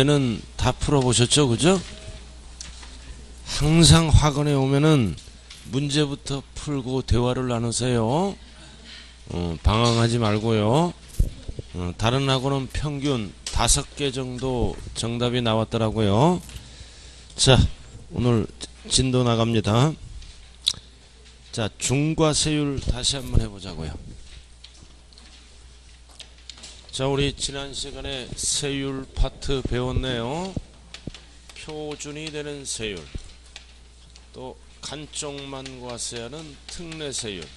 는 다 풀어보셨죠? 그죠? 항상 학원에 오면은 문제부터 풀고 대화를 나누세요. 방황하지 말고요. 다른 학원은 평균 5개 정도 정답이 나왔더라고요. 자, 오늘 진도 나갑니다. 자, 중과 세율 다시 한번 해보자고요. 자, 우리 지난 시간에 세율 파트 배웠네요. 표준이 되는 세율, 또 간쪽만 과세하는 특례 세율,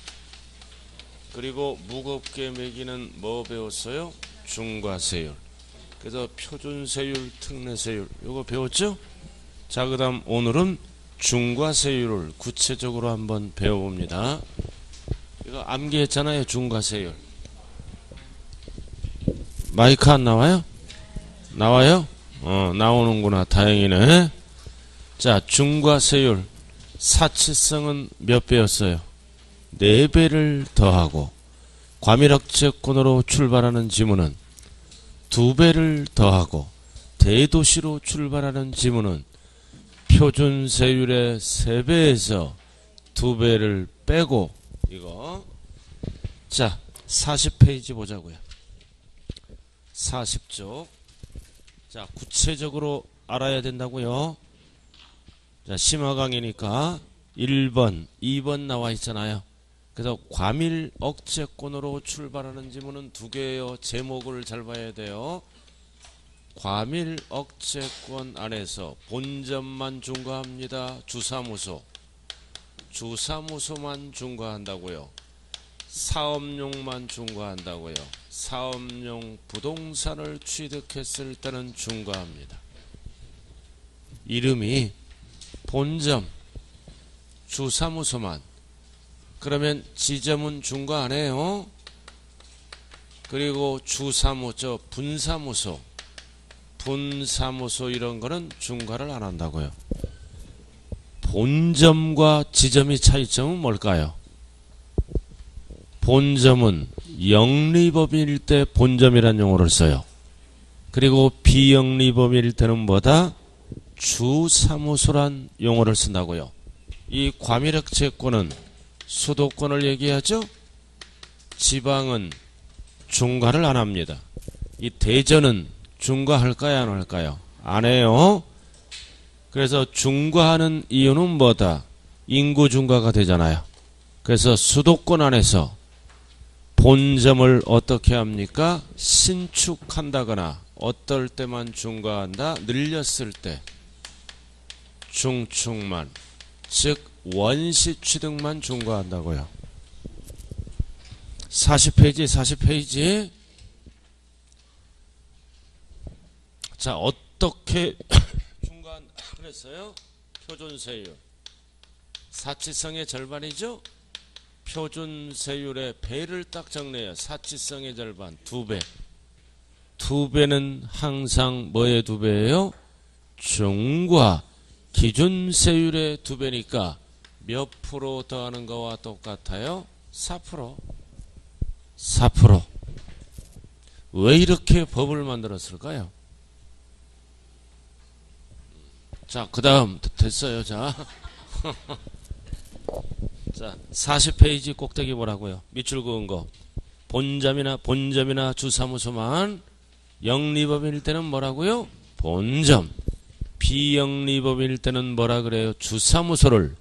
그리고 무겁게 매기는 뭐 배웠어요? 중과세율. 그래서 표준세율, 특례세율 요거 배웠죠? 자, 그 다음 오늘은 중과세율을 구체적으로 한번 배워봅니다. 이거 암기했잖아요. 중과세율. 마이크 안 나와요? 나와요? 나오는구나. 다행이네. 자, 중과세율 사치성은 몇 배였어요? 4배를 더하고, 과밀억제권으로 출발하는 지문은 2배를 더하고, 대도시로 출발하는 지문은 표준세율의 3배에서 2배를 빼고, 이거. 자, 40페이지 보자고요. 40쪽. 자, 구체적으로 알아야 된다고요. 자, 심화강의니까 1번, 2번 나와 있잖아요. 그래서 과밀억제권으로 출발하는 지문은 2개예요. 제목을 잘 봐야 돼요. 과밀억제권 안에서 본점만 중과합니다. 주사무소만 중과한다고요. 사업용만 중과한다고요. 사업용 부동산을 취득했을 때는 중과합니다. 이름이 본점, 주사무소만. 그러면 지점은 중과 안 해요. 그리고 주사무소, 분사무소 이런 거는 중과를 안 한다고요. 본점과 지점의 차이점은 뭘까요? 본점은 영리법인일 때 본점이라는 용어를 써요. 그리고 비영리법인일 때는 뭐다? 주사무소란 용어를 쓴다고요. 이 과밀억제권은 수도권을 얘기하죠. 지방은 중과를 안 합니다. 이 대전은 중과할까요? 안 할까요? 안 해요. 그래서 중과하는 이유는 뭐다? 인구 중과가 되잖아요. 그래서 수도권 안에서 본점을 어떻게 합니까? 신축한다거나 어떨 때만 중과한다? 늘렸을 때 중축만, 즉 원시 취득만 중과한다고요. 40페이지. 자, 어떻게 중과한다 그랬어요? 표준세율 사치성의 절반이죠? 표준세율의 배를 딱 정리해요. 사치성의 절반 2배. 2배는 항상 뭐의 2배예요? 중과 기준세율의 2배니까 몇 프로 더하는 거와 똑같아요? 4%. 4%. 왜 이렇게 법을 만들었을까요? 자, 그 다음 됐어요. 자, 자, 40페이지 꼭대기 뭐라고요? 밑줄 그은 거. 본점이나 주사무소만 영리법인일 때는 뭐라고요? 본점. 비영리법인일 때는 뭐라 그래요? 주사무소를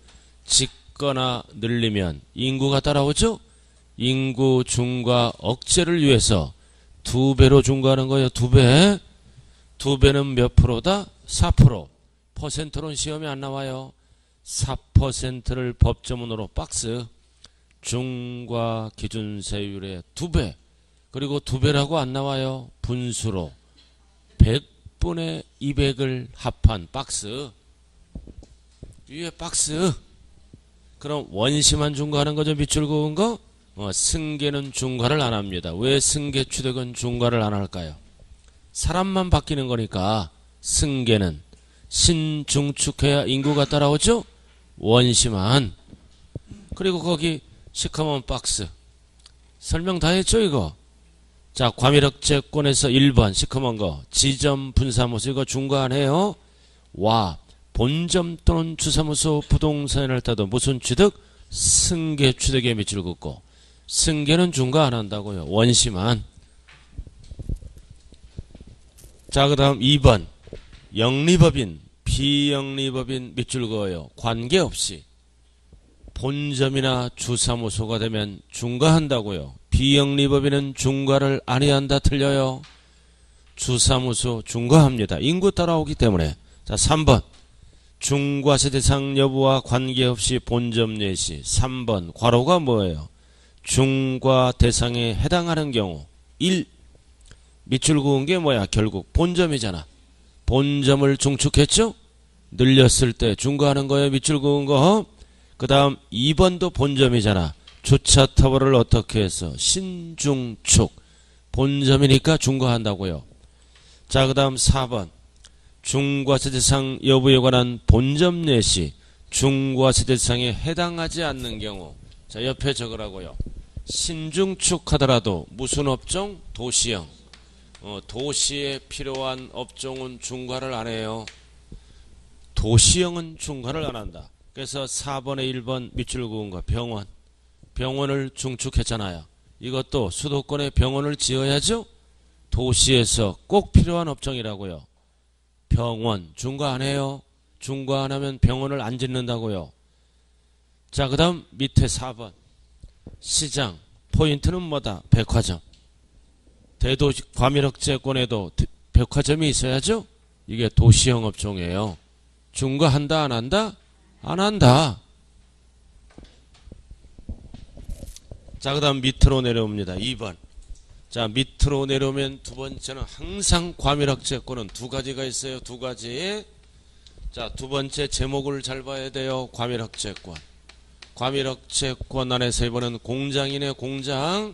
짓거나 늘리면 인구가 따라오죠? 인구 중과 억제를 위해서 2배로 중과하는 거예요. 2배. 2배는 몇 프로다? 4%. 퍼센트로는 시험에 안 나와요. 4%를 법조문으로 박스. 중과 기준세율의 2배. 그리고 2배라고 안 나와요. 분수로 100분의 200을 합한 박스. 위에 박스. 그럼 원시만 중과하는 거죠. 밑줄 그은 거. 승계는 중과를 안 합니다. 왜 승계 취득은 중과를 안 할까요? 사람만 바뀌는 거니까. 승계는 신중축해야 인구가 따라오죠. 원시만. 그리고 거기 시커먼 박스 설명 다 했죠 이거? 자, 과밀억제권에서 1번 시커먼 거 지점 분사무소 이거 중과하네요. 와, 본점 또는 주사무소 부동산을 따도 무슨 취득? 승계 취득에 밑줄 긋고 승계는 중과 안 한다고요. 원시만. 자, 그 다음 2번 영리법인 비영리법인 밑줄 그어요. 관계없이 본점이나 주사무소가 되면 중과한다고요. 비영리법인은 중과를 안 해야 한다. 틀려요. 주사무소 중과합니다. 인구 따라오기 때문에. 자, 3번 중과세 대상 여부와 관계없이 본점 예시. 3번 괄호가 뭐예요? 중과 대상에 해당하는 경우 1. 밑줄 그은 게 뭐야? 결국 본점이잖아. 본점을 중축했죠? 늘렸을 때 중과하는 거예요. 밑줄 그은 거. 그 다음 2번도 본점이잖아. 주차터벌을 어떻게 해서 신중축. 본점이니까 중과한다고요. 자, 그 다음 4번 중과세 대상 여부에 관한 본점 예시. 중과세 대상에 해당하지 않는 경우. 자, 옆에 적으라고요. 신중축하더라도 무슨 업종? 도시형. 도시에 필요한 업종은 중과를 안 해요. 도시형은 중과를 안 한다. 그래서 4번에 1번 밑줄 그은 거 병원. 병원을 중축했잖아요. 이것도 수도권에 병원을 지어야죠. 도시에서 꼭 필요한 업종이라고요. 병원 중과 안 해요. 중과 안 하면 병원을 안 짓는다고요. 자, 그 다음 밑에 4번 시장. 포인트는 뭐다? 백화점. 대도시 과밀억제권에도 백화점이 있어야죠. 이게 도시형 업종이에요. 중과한다 안 한다? 안 한다. 자, 그 다음 밑으로 내려옵니다. 2번. 자, 밑으로 내려오면 두 번째는 항상 과밀억제권은 두 가지가 있어요. 두 가지. 자, 두 번째 제목을 잘 봐야 돼요. 과밀억제권. 과밀억제권 안에서 이번엔 공장이네. 공장.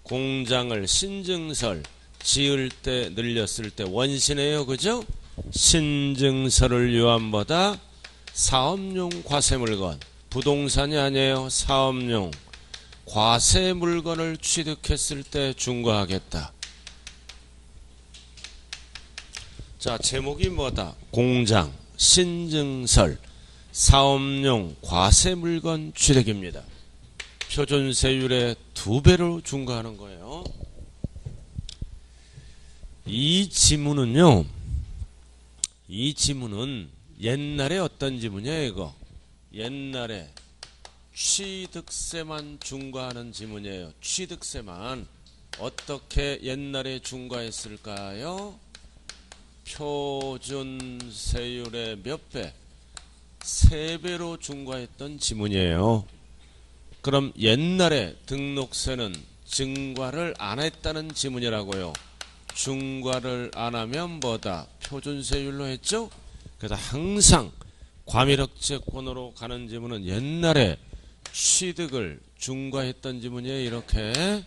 공장을 신증설 지을 때 늘렸을 때 원시네요. 그죠? 신증설을 유한보다 사업용 과세물건. 부동산이 아니에요. 사업용 과세물건을 취득했을 때 중과하겠다. 자, 제목이 뭐다? 공장, 신증설, 사업용 과세물건 취득입니다. 표준세율의 2배로 중과하는 거예요. 이 지문은요. 이 지문은 옛날에 어떤 지문이에요, 이거? 옛날에 취득세만 중과하는 지문이에요. 취득세만. 어떻게 옛날에 중과했을까요? 표준세율의 몇 배? 3배로 중과했던 지문이에요. 그럼 옛날에 등록세는 증과를 안 했다는 지문이라고요. 중과를 안 하면 뭐다? 표준세율로 했죠? 그래서 항상 과밀억제권으로 가는 지문은 옛날에 취득을 중과했던 지문이에요. 이렇게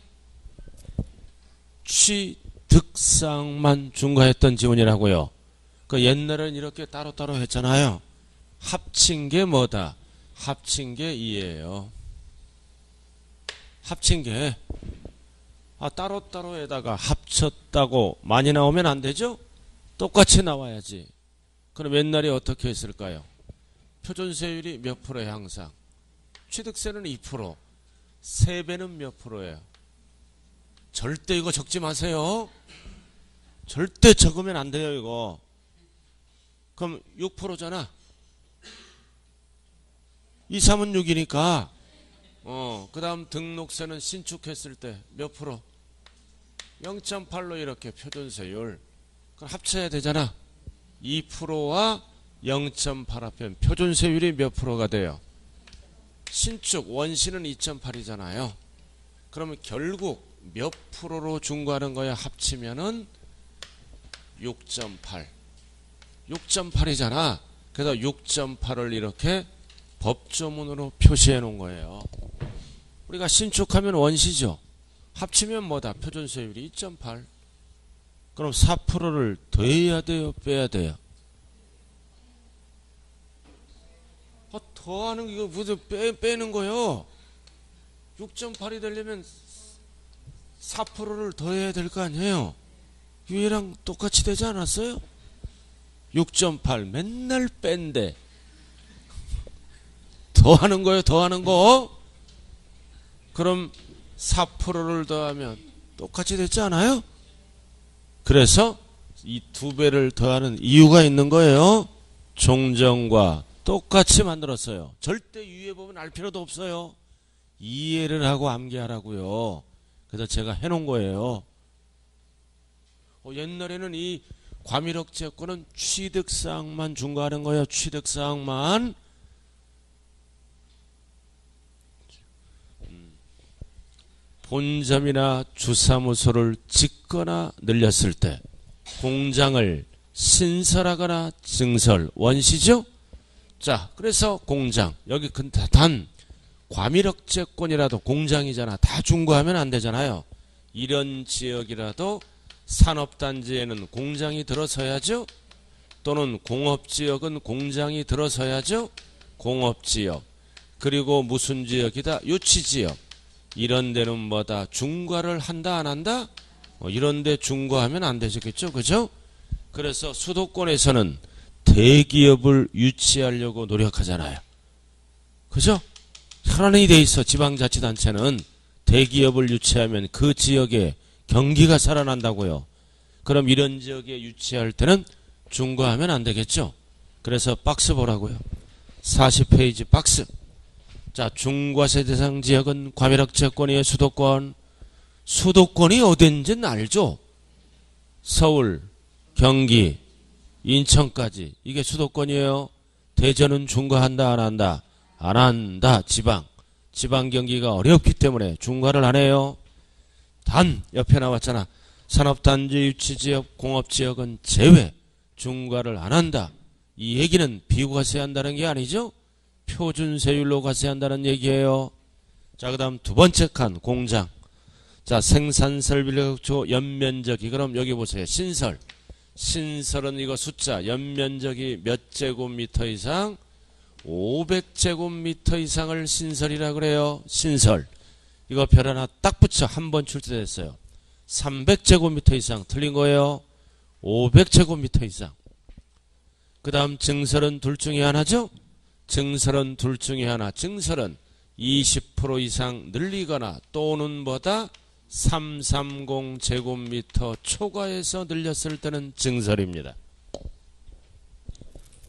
취득상만 중과했던 지문이라고요. 그 옛날엔 이렇게 따로따로 했잖아요. 합친 게 뭐다? 합친 게 2예요. 합친 게 따로따로에다가 합쳤다고 많이 나오면 안 되죠? 똑같이 나와야지. 그럼 옛날에 어떻게 했을까요? 표준세율이 몇 프로예요? 항상 취득세는 2%, 세배는 몇 프로예요? 절대 이거 적지 마세요. 절대 적으면 안 돼요. 이거 그럼 6%잖아. 2, 3은 6이니까 그 다음 등록세는 신축했을 때 몇 프로? 0.8로 이렇게 표준세율. 그럼 합쳐야 되잖아. 2%와 0.8 합하면 표준세율이 몇 프로가 돼요? 신축 원시는 2.8이잖아요. 그러면 결국 몇 프로로 중과하는 거야? 합치면은 6.8. 6.8이잖아. 그래서 6.8을 이렇게 법조문으로 표시해 놓은 거예요. 우리가 신축하면 원시죠. 합치면 뭐다? 표준세율이 2.8. 그럼 4%를 더해야 돼요? 빼야 돼요? 더하는 이거 무슨 빼는 거요? 6.8이 되려면 4%를 더해야 될 거 아니에요. 얘랑 똑같이 되지 않았어요? 6.8 맨날 뺀데 더하는 거예요. 더하는 거. 그럼 4%를 더하면 똑같이 됐지 않아요? 그래서 이 2배를 더하는 이유가 있는 거예요. 종정과 똑같이 만들었어요. 절대 유예법은 알 필요도 없어요. 이해를 하고 암기하라고요. 그래서 제가 해놓은 거예요. 옛날에는 이 과밀역 제권은 취득사항만 중과하는 거예요. 취득사항만. 본점이나 주사무소를 짓거나 늘렸을 때 공장을 신설하거나 증설, 원시죠? 자, 그래서 공장, 여기 단 과밀역 제권이라도 공장이잖아. 다 중과하면 안 되잖아요. 이런 지역이라도 산업단지에는 공장이 들어서야죠. 또는 공업지역은 공장이 들어서야죠. 공업지역. 그리고 무슨 지역이다? 유치지역. 이런 데는 뭐다? 중과를 한다 안 한다? 이런 데 중과하면 안 되겠죠. 그죠? 그래서 수도권에서는 대기업을 유치하려고 노력하잖아요. 그죠? 혈안이 돼 있어. 지방자치단체는 대기업을 유치하면 그 지역에 경기가 살아난다고요. 그럼 이런 지역에 유치할 때는 중과하면 안 되겠죠. 그래서 박스 보라고요. 40페이지 박스. 자, 중과세 대상 지역은 과밀역 제권이에요. 수도권. 수도권이 어딘지는 알죠. 서울, 경기, 인천까지. 이게 수도권이에요. 대전은 중과한다 안 한다? 안 한다. 지방 경기가 어렵기 때문에 중과를 안 해요. 단 옆에 나왔잖아. 산업단지, 유치지역, 공업지역은 제외. 중과를 안 한다. 이 얘기는 비과세한다는 게 아니죠. 표준세율로 과세한다는 얘기예요. 자, 그 다음 두 번째 칸 공장. 자, 생산설비력조 연면적이. 그럼 여기 보세요. 신설은 이거 숫자. 연면적이 몇 제곱미터 이상? 500제곱미터 이상을 신설이라 그래요. 신설. 이거 별 하나 딱 붙여. 한 번 출제됐어요. 300제곱미터 이상. 틀린 거예요. 500제곱미터 이상. 그 다음 증설은 둘 중에 하나죠. 증설은 둘 중에 하나. 증설은 20% 이상 늘리거나 또는 뭐다? 330제곱미터 초과해서 늘렸을 때는 증설입니다.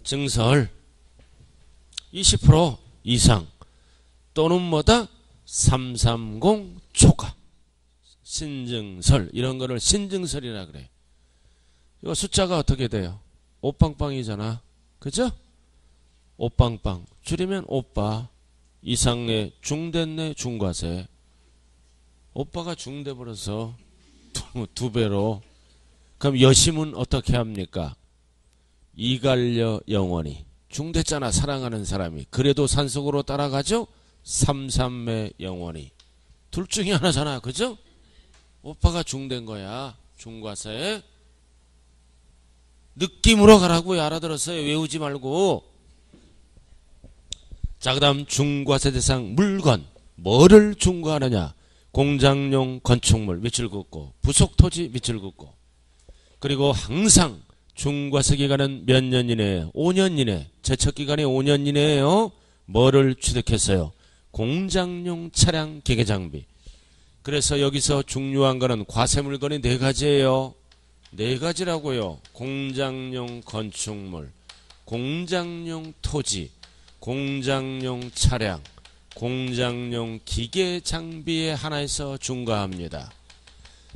증설 20% 이상 또는 뭐다? 330 초과. 신증설. 이런 거를 신증설이라 그래. 이거 숫자가 어떻게 돼요? 오빵빵이잖아. 그죠? 오빵빵. 줄이면 오빠. 이상내 중됐네 중과세. 오빠가 중돼버려서 두 배로. 그럼 여심은 어떻게 합니까? 이갈려 영원히. 중됐잖아. 사랑하는 사람이. 그래도 산속으로 따라가죠? 삼삼매 영원히. 둘 중에 하나잖아. 그죠? 오빠가 중된 거야. 중과세. 느낌으로 가라고. 알아들었어요. 외우지 말고. 자, 그 다음 중과세 대상 물건. 뭐를 중과하느냐? 공장용 건축물 밑줄 긋고, 부속토지 밑줄 긋고. 그리고 항상 중과세 기간은 몇 년 이내에? 5년 이내. 제척 기간이 5년 이내에요. 뭐를 취득했어요? 공장용 차량 기계 장비. 그래서 여기서 중요한 거는 과세 물건이 네 가지예요. 네 가지라고요. 공장용 건축물, 공장용 토지, 공장용 차량, 공장용 기계 장비의 하나에서 중과합니다.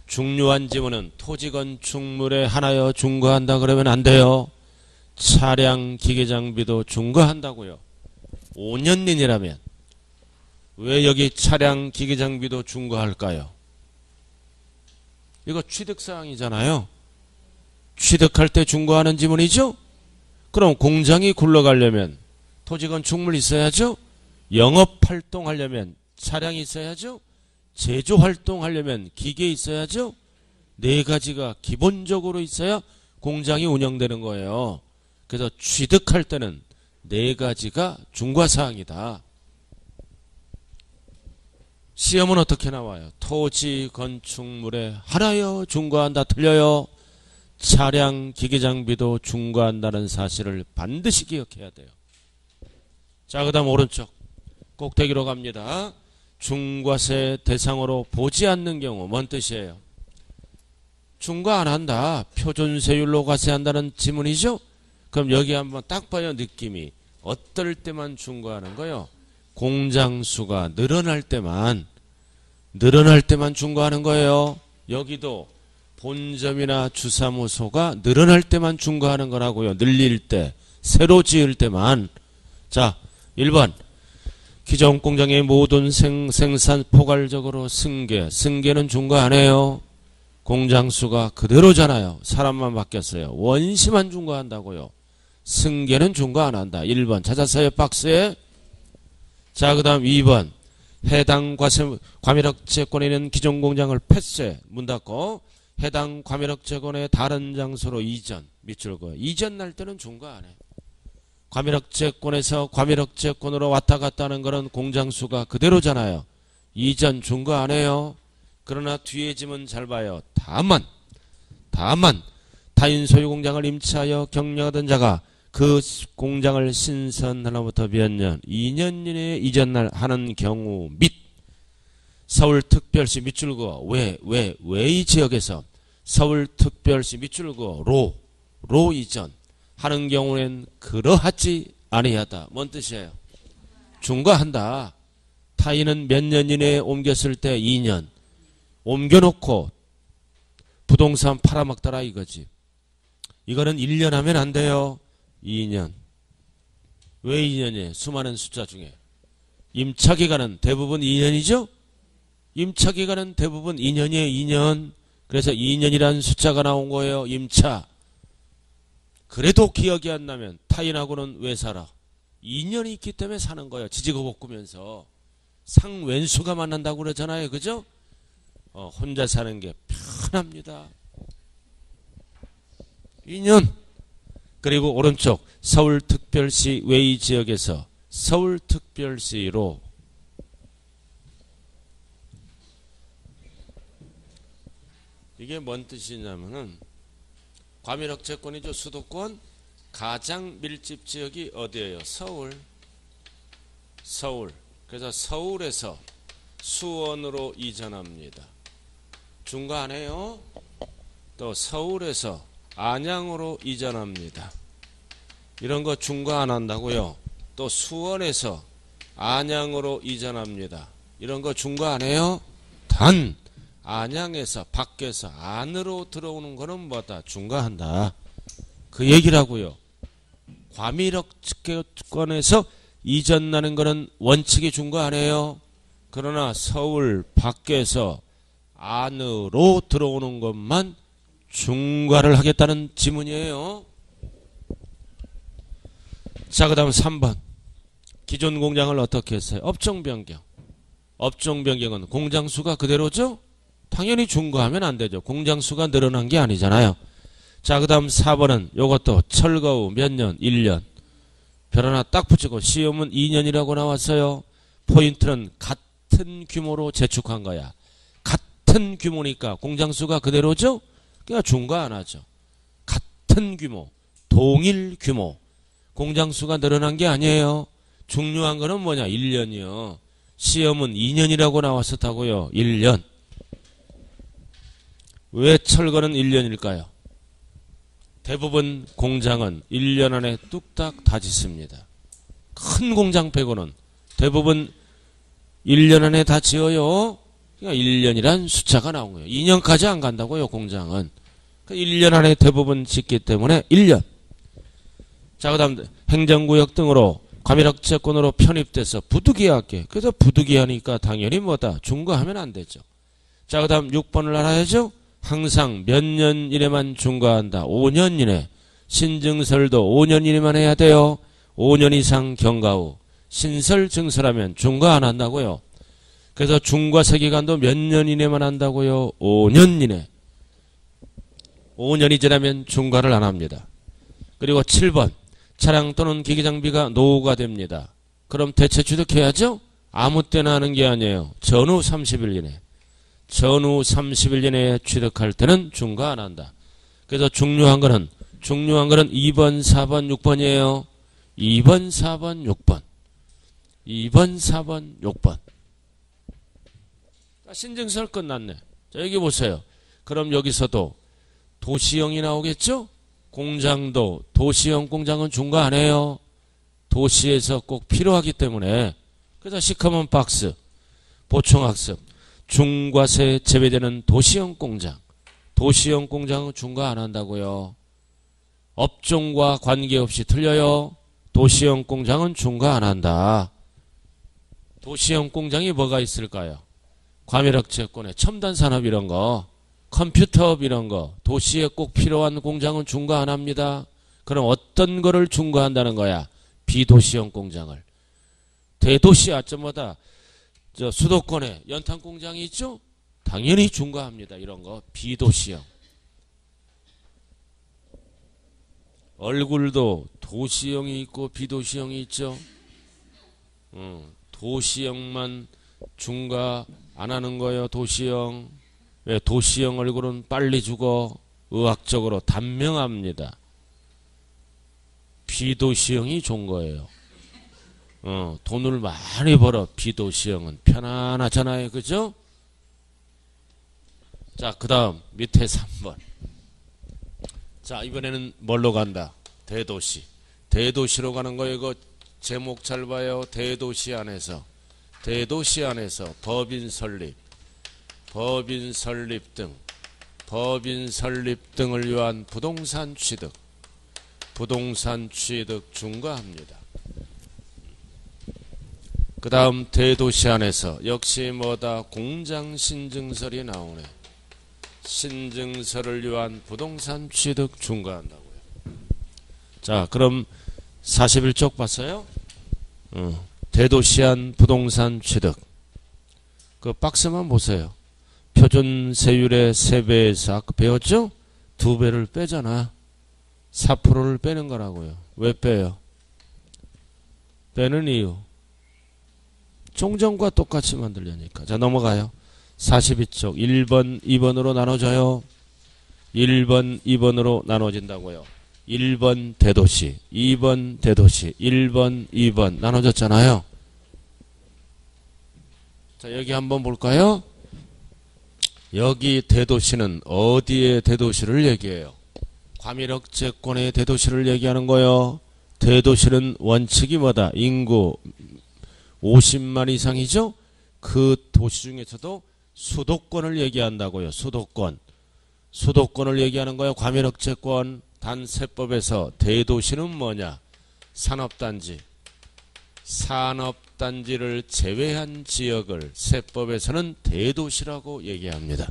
중요한 지문은 토지 건축물에 하나여 중과한다 그러면 안 돼요. 차량 기계 장비도 중과한다고요. 5년인이라면. 왜 여기 차량 기계 장비도 중과할까요? 이거 취득사항이잖아요. 취득할 때 중과하는 지문이죠? 그럼 공장이 굴러가려면 토지 건축물 있어야죠? 영업활동하려면 차량이 있어야죠? 제조활동하려면 기계 있어야죠? 네 가지가 기본적으로 있어야 공장이 운영되는 거예요. 그래서 취득할 때는 네 가지가 중과사항이다. 시험은 어떻게 나와요? 토지 건축물에 하나여 중과한다. 틀려요. 차량 기계장비도 중과한다는 사실을 반드시 기억해야 돼요. 자, 그 다음 오른쪽 꼭대기로 갑니다. 중과세 대상으로 보지 않는 경우 뭔 뜻이에요? 중과 안 한다. 표준세율로 과세한다는 지문이죠? 그럼 여기 한번 딱 봐요. 느낌이. 어떨 때만 중과하는 거요? 공장수가 늘어날 때만 중과하는 거예요. 여기도 본점이나 주사무소가 늘어날 때만 중과하는 거라고요. 늘릴 때, 새로 지을 때만. 자, 1번. 기존 공장의 모든 생산 포괄적으로 승계는 중과 안 해요. 공장수가 그대로잖아요. 사람만 바뀌었어요. 원시만 중과한다고요. 승계는 중과 안 한다. 1번 찾았어요. 박스에. 자, 그 다음 2번. 해당 과밀업채권에 있는 기존 공장을 폐쇄, 문 닫고 해당 과밀업채권의 다른 장소로 이전, 밑줄 그어. 이전 날 때는 중과 안 해. 과밀업채권에서 과밀업채권으로 왔다 갔다 하는 거는 공장수가 그대로잖아요. 이전 중과 안 해요. 그러나 뒤에 지문 잘 봐요. 다만 타인 소유 공장을 임차하여 경영하던 자가 그 공장을 신선하로부터 몇 년, 2년 이내에 이전날 하는 경우 및 서울특별시 밑줄 그어 왜 이 지역에서 서울특별시 밑줄 그어 로 이전 하는 경우엔 그러하지 아니하다. 뭔 뜻이에요? 중과한다. 타인은 몇 년 이내에 옮겼을 때 2년 옮겨놓고 부동산 팔아먹더라 이거지. 이거는 1년 하면 안 돼요. 2년. 왜 2년이에요? 수많은 숫자 중에. 임차기간은 대부분 2년이죠? 임차기간은 대부분 2년이에요. 2년. 그래서 2년이라는 숫자가 나온 거예요. 임차. 그래도 기억이 안 나면 타인하고는 왜 살아? 2년이 있기 때문에 사는 거예요. 지지고 볶으면서. 상왼수가 만난다고 그러잖아요. 그죠? 혼자 사는 게 편합니다. 2년. 그리고 오른쪽 서울특별시 외의 지역에서 서울특별시로 이게 뭔 뜻이냐면은 과밀업채권이죠. 수도권 가장 밀집 지역이 어디예요? 서울. 그래서 서울에서 수원으로 이전합니다. 중과 안 해요. 또 서울에서 안양으로 이전합니다. 이런 거 중과 안 한다고요. 또 수원에서 안양으로 이전합니다. 이런 거 중과 안 해요. 단 안양에서 밖에서 안으로 들어오는 거는 뭐다? 중과한다. 그 얘기라고요. 과밀업채권에서 이전 나는 거는 원칙이 중과 안 해요. 그러나 서울 밖에서 안으로 들어오는 것만 중과를 하겠다는 지문이에요. 자, 그 다음 3번. 기존 공장을 어떻게 했어요? 업종 변경. 업종 변경은 공장 수가 그대로죠? 당연히 중과하면 안 되죠. 공장 수가 늘어난 게 아니잖아요. 자, 그 다음 4번은 요것도 철거 후 몇 년? 1년. 별 하나 딱 붙이고 시험은 2년이라고 나왔어요. 포인트는 같은 규모로 재축한 거야. 같은 규모니까 공장 수가 그대로죠? 그러니까 중과 안 하죠. 같은 규모, 동일 규모. 공장 수가 늘어난 게 아니에요. 중요한 거는 뭐냐? 1년이요. 시험은 2년이라고 나왔었다고요. 1년. 왜 철거는 1년일까요? 대부분 공장은 1년 안에 뚝딱 다 짓습니다. 큰 공장 빼고는 대부분 1년 안에 다 지어요. 그러니까 1년이란 숫자가 나온 거예요. 2년까지 안 간다고요, 공장은. 그러니까 1년 안에 대부분 짓기 때문에 1년. 자, 그 다음 행정구역 등으로 과밀업채권으로 편입돼서 부득이하게. 그래서 부득이하니까 당연히 뭐다? 중과하면 안 되죠. 자, 그 다음 6번을 알아야죠. 항상 몇 년 이내만 중과한다. 5년 이내. 신증설도 5년 이내만 해야 돼요. 5년 이상 경과 후. 신설 증설하면 중과 안 한다고요. 그래서 중과세 기간도 몇 년 이내만 한다고요. 5년 이내. 5년이 지나면 중과를 안 합니다. 그리고 7번. 차량 또는 기기장비가 노후가 됩니다. 그럼 대체 취득해야죠? 아무 때나 하는 게 아니에요. 전후 30일 이내. 전후 30일 이내에 취득할 때는 중과 안 한다. 그래서 중요한 거는 2번, 4번, 6번이에요. 2번, 4번, 6번. 2번, 4번, 6번. 신증설 끝났네. 자, 여기 보세요. 그럼 여기서도 도시형이 나오겠죠? 공장도 도시형 공장은 중과 안 해요. 도시에서 꼭 필요하기 때문에. 그래서 시커먼 박스 보충학습 중과세 제외되는 도시형 공장. 도시형 공장은 중과 안 한다고요. 업종과 관계없이 틀려요. 도시형 공장은 중과 안 한다. 도시형 공장이 뭐가 있을까요? 과밀학 채권에 첨단 산업 이런 거, 컴퓨터업 이런 거, 도시에 꼭 필요한 공장은 중과 안 합니다. 그럼 어떤 거를 중과한다는 거야? 비도시형 공장을. 대도시 아점마다 저 수도권에 연탄 공장이 있죠? 당연히 중과합니다. 이런 거 비도시형. 얼굴도 도시형이 있고 비도시형이 있죠. 도시형만 중과 안 하는 거예요. 도시형. 왜? 도시형 얼굴은 빨리 죽어. 의학적으로 단명합니다. 비도시형이 좋은 거예요. 돈을 많이 벌어. 비도시형은 편안하잖아요. 그죠? 자, 그 다음 밑에 3번. 자, 이번에는 뭘로 간다? 대도시. 대도시로 가는 거 이거 제목 잘 봐요. 대도시 안에서 법인 설립 등을 위한 부동산 취득 중과합니다. 그 다음 대도시 안에서 역시 뭐다? 공장 신증설이 나오네. 신증설을 위한 부동산 취득 중과한다고요. 자, 그럼 41쪽 봤어요? 대도시 안 부동산 취득. 그 박스만 보세요. 표준 세율의 3배에서 아까 배웠죠? 2배를 빼잖아. 4%를 빼는 거라고요. 왜 빼요? 빼는 이유. 종전과 똑같이 만들려니까. 자, 넘어가요. 42쪽 1번, 2번으로 나눠져요. 1번, 2번으로 나눠진다고요. 1번 대도시, 2번 대도시, 1번, 2번 나눠졌잖아요. 자, 여기 한번 볼까요? 여기 대도시는 어디의 대도시를 얘기해요? 과밀학 채권의 대도시를 얘기하는 거예요. 대도시는 원칙이 뭐다? 인구 50만 이상이죠? 그 도시 중에서도 수도권을 얘기한다고요. 수도권을 얘기하는 거예요. 과밀학 채권. 단 세법에서 대도시는 뭐냐? 산업단지를 제외한 지역을 세법에서는 대도시라고 얘기합니다.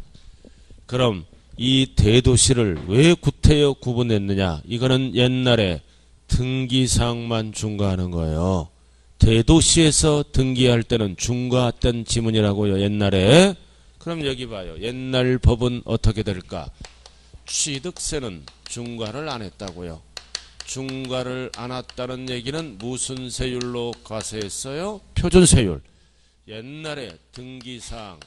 그럼 이 대도시를 왜 구태여 구분했느냐? 이거는 옛날에 등기사항만 중과하는 거예요. 대도시에서 등기할 때는 중과했던 지문이라고요. 옛날에. 그럼 여기 봐요. 옛날 법은 어떻게 될까? 취득세는 중과를 안 했다고요. 중과를 안 했다는 얘기는 무슨 세율로 과세했어요? 표준세율. 옛날에 등기사항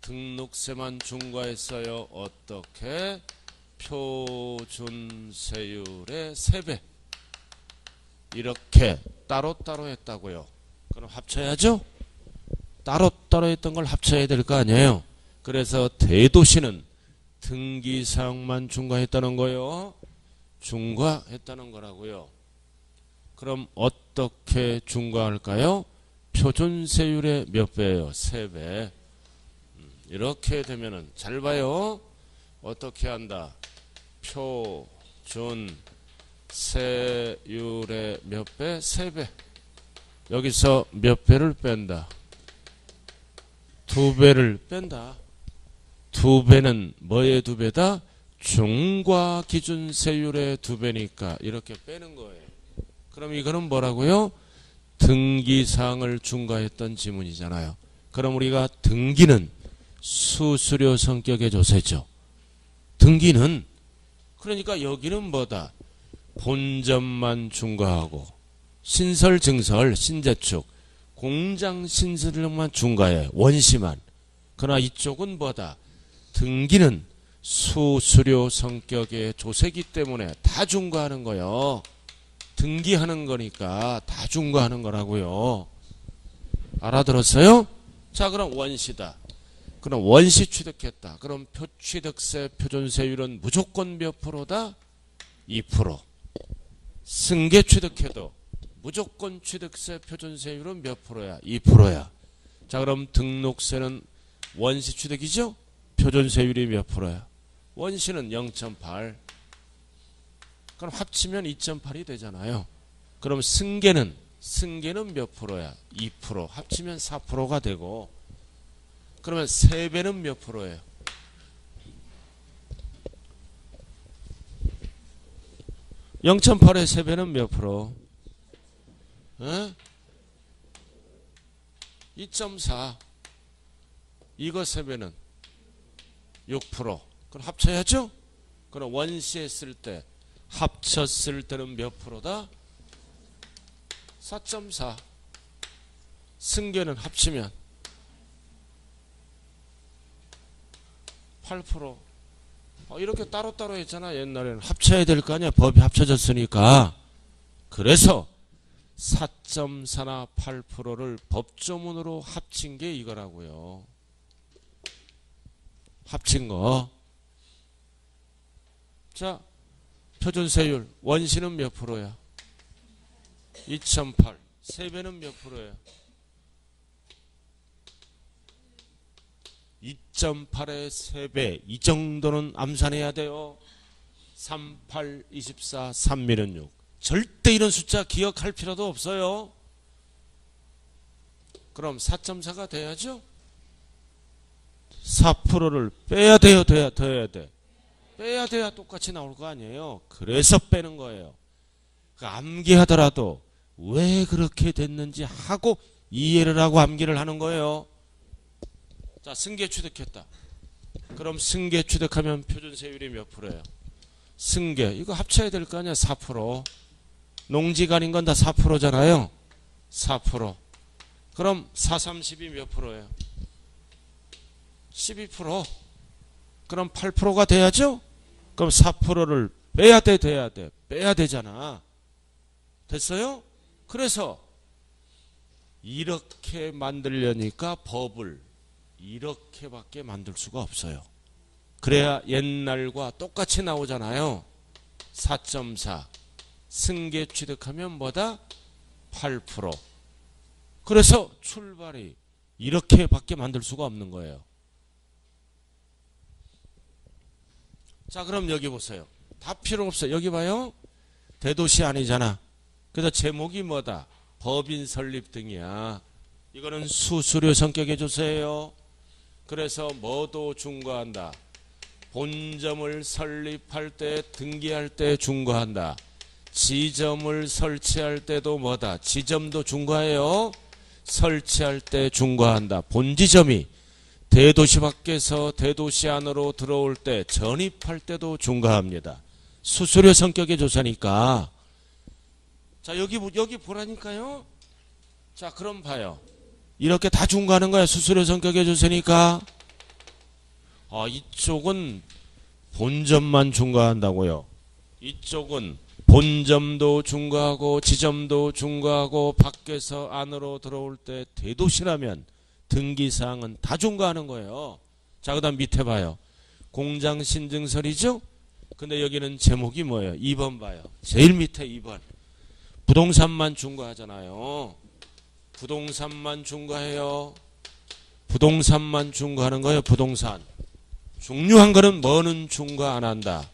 등록세만 중과했어요. 어떻게? 표준세율의 3배. 이렇게 따로따로 했다고요. 그럼 합쳐야죠? 따로따로 했던 걸 합쳐야 될 거 아니에요. 그래서 대도시는 등기사항만 중과했다는 거요. 중과했다는 거라고요. 그럼 어떻게 중과할까요? 표준세율의 몇 배예요? 3배. 이렇게 되면은 잘 봐요. 어떻게 한다? 표준세율의 몇 배? 3배. 여기서 몇 배를 뺀다? 2배를 뺀다. 2배는 뭐의 2배다? 중과 기준세율의 2배니까 이렇게 빼는 거예요. 그럼 이거는 뭐라고요? 등기사항을 중과했던 지문이잖아요. 그럼 우리가 등기는 수수료 성격의 조세죠. 등기는 그러니까 여기는 뭐다? 본점만 중과하고 신설, 증설, 신재축, 공장 신설력만 중과해요. 원시만. 그러나 이쪽은 뭐다? 등기는 수수료 성격의 조세기 때문에 다 중과하는 거요. 등기하는 거니까 다 중과하는 거라고요. 알아들었어요? 자, 그럼 원시다. 그럼 원시 취득했다. 그럼 표취득세 표준세율은 무조건 몇 프로다? 2%. 승계 취득해도 무조건 취득세 표준세율은 몇 프로야? 2%야. 자, 그럼 등록세는 원시 취득이죠? 표준세율이 몇 프로야? 원시는 0.8. 그럼 합치면 2.8이 되잖아요. 그럼 승계는 몇 프로야? 2%. 합치면 4%가 되고, 그러면 세배는 몇 프로예요? 0.8의 세배는 몇 프로? 2.4. 이거 세배는 6%. 그럼 합쳐야죠? 그럼 원시했을 때, 합쳤을 때는 몇 프로다? 4.4. 승계는 합치면 8%. 이렇게 따로따로 했잖아. 옛날에는 합쳐야 될 거 아니야. 법이 합쳐졌으니까. 그래서 4.4나 8%를 법조문으로 합친 게 이거라고요. 합친 거. 자, 표준세율 원시는 몇 프로야? 2.8. 세배는 몇 프로야? 2.8의 세배. 이 정도는 암산해야 돼요. 3, 8, 24, 3미는 6. 절대 이런 숫자 기억할 필요도 없어요. 그럼 4.4가 돼야죠? 4%를 빼야 돼요? 더 해야 돼? 빼야 돼야 똑같이 나올 거 아니에요. 그래서 빼는 거예요. 암기하더라도 왜 그렇게 됐는지 하고 이해를 하고 암기를 하는 거예요. 자, 승계 취득했다. 그럼 승계 취득하면 표준세율이 몇 프로예요? 승계 이거 합쳐야 될 거 아니야. 4%. 농지가 아닌 건 다 4%잖아요. 4%. 그럼 4, 30이 몇 프로예요? 12%. 그럼 8%가 돼야죠? 그럼 4%를 빼야 돼, 돼야 돼? 빼야 되잖아. 됐어요? 그래서 이렇게 만들려니까 법을 이렇게밖에 만들 수가 없어요. 그래야 옛날과 똑같이 나오잖아요. 4.4. 승계 취득하면 뭐다? 8%. 그래서 출발이 이렇게밖에 만들 수가 없는 거예요. 자, 그럼 여기 보세요. 다 필요 없어요. 여기 봐요. 대도시 아니잖아. 그래서 제목이 뭐다? 법인 설립 등이야. 이거는 수수료 성격의 조세예요. 그래서 뭐도 중과한다. 본점을 설립할 때, 등기할 때 중과한다. 지점을 설치할 때도 뭐다? 지점도 중과해요. 설치할 때 중과한다. 본지점이 대도시 밖에서 대도시 안으로 들어올 때, 전입할 때도 중과합니다. 수수료 성격의 조사니까. 자, 여기 보라니까요. 자, 그럼 봐요. 이렇게 다 중과하는 거야. 수수료 성격의 조세니까. 이쪽은 본점만 중과한다고요. 이쪽은 본점도 중과하고 지점도 중과하고 밖에서 안으로 들어올 때 대도시라면 등기사항은 다 중과하는 거예요. 자, 그 다음 밑에 봐요. 공장 신증설이죠? 근데 여기는 제목이 뭐예요? 2번 봐요. 제일 밑에 2번. 부동산만 중과하잖아요. 부동산만 중과해요. 부동산만 중과하는 거예요. 부동산. 중요한 거는 뭐는 중과 안 한다.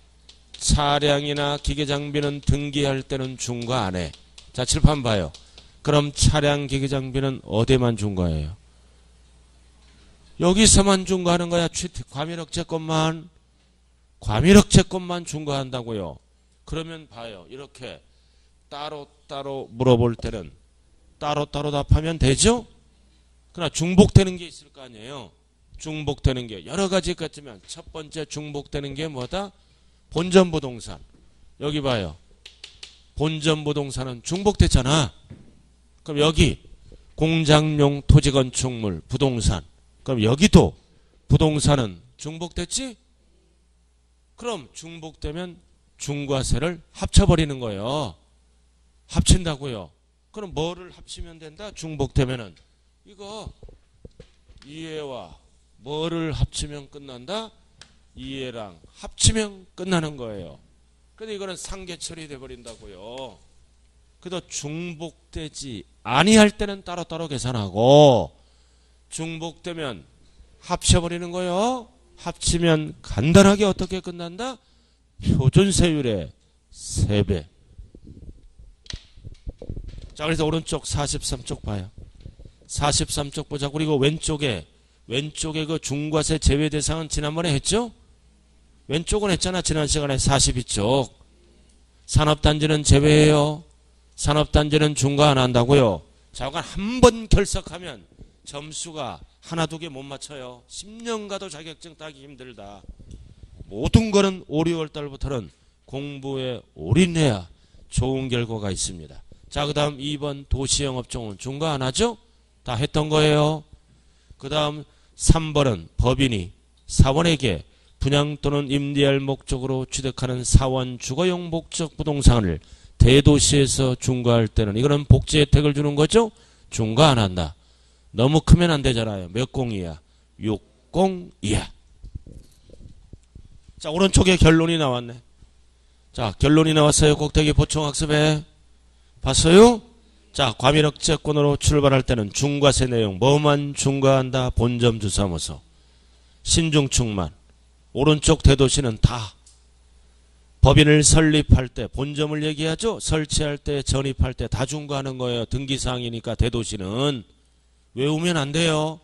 차량이나 기계장비는 등기할 때는 중과 안 해. 자, 칠판 봐요. 그럼 차량, 기계장비는 어디만 중과해요? 여기서만 중과하는 거야. 과밀억제권만. 과밀억제권만 중과한다고요. 그러면 봐요. 이렇게 따로따로 물어볼 때는 따로따로 답하면 되죠? 그러나 중복되는 게 있을 거 아니에요. 중복되는 게 여러 가지 있겠지만 첫 번째 중복되는 게 뭐다? 본점 부동산. 여기 봐요. 본점 부동산은 중복됐잖아. 그럼 여기 공장용 토지건축물, 부동산. 그럼 여기도 부동산은 중복됐지? 그럼 중복되면 중과세를 합쳐버리는 거예요. 합친다고요. 그럼 뭐를 합치면 된다? 중복되면은 이거 이해와 뭐를 합치면 끝난다? 이해랑 합치면 끝나는 거예요. 근데 이거는 상계 처리돼 버린다고요. 그래도 중복되지 아니할 때는 따로따로 계산하고 중복되면 합쳐버리는 거예요. 합치면 간단하게 어떻게 끝난다? 표준세율의 3배. 자, 그래서 오른쪽 43쪽 봐요. 43쪽 보자. 그리고 왼쪽에 그 중과세 제외 대상은 지난번에 했죠? 왼쪽은 했잖아. 지난 시간에 42쪽. 산업단지는 제외해요. 산업단지는 중과 안 한다고요. 자, 한 번 결석하면 점수가 하나 두 개 못 맞춰요. 10년 가도 자격증 따기 힘들다. 모든 거는 5, 6월 달부터는 공부에 올인해야 좋은 결과가 있습니다. 자, 그 다음 2번 도시영업종은 중과 안 하죠? 다 했던 거예요. 그 다음 3번은 법인이 사원에게 분양 또는 임대할 목적으로 취득하는 사원 주거용 목적 부동산을 대도시에서 중과할 때는 이거는 복지 혜택을 주는 거죠? 중과 안 한다. 너무 크면 안 되잖아요. 몇 공이야? 60이야. 자, 오른쪽에 결론이 나왔네. 자, 결론이 나왔어요. 꼭대기 보충학습에. 봤어요? 자, 과밀억제권으로 출발할 때는 중과세 내용 뭐만 중과한다? 본점 주사무소. 신중축만. 오른쪽 대도시는 다. 법인을 설립할 때 본점을 얘기하죠. 설치할 때 전입할 때 다 중과하는 거예요. 등기사항이니까 대도시는. 외우면 안 돼요.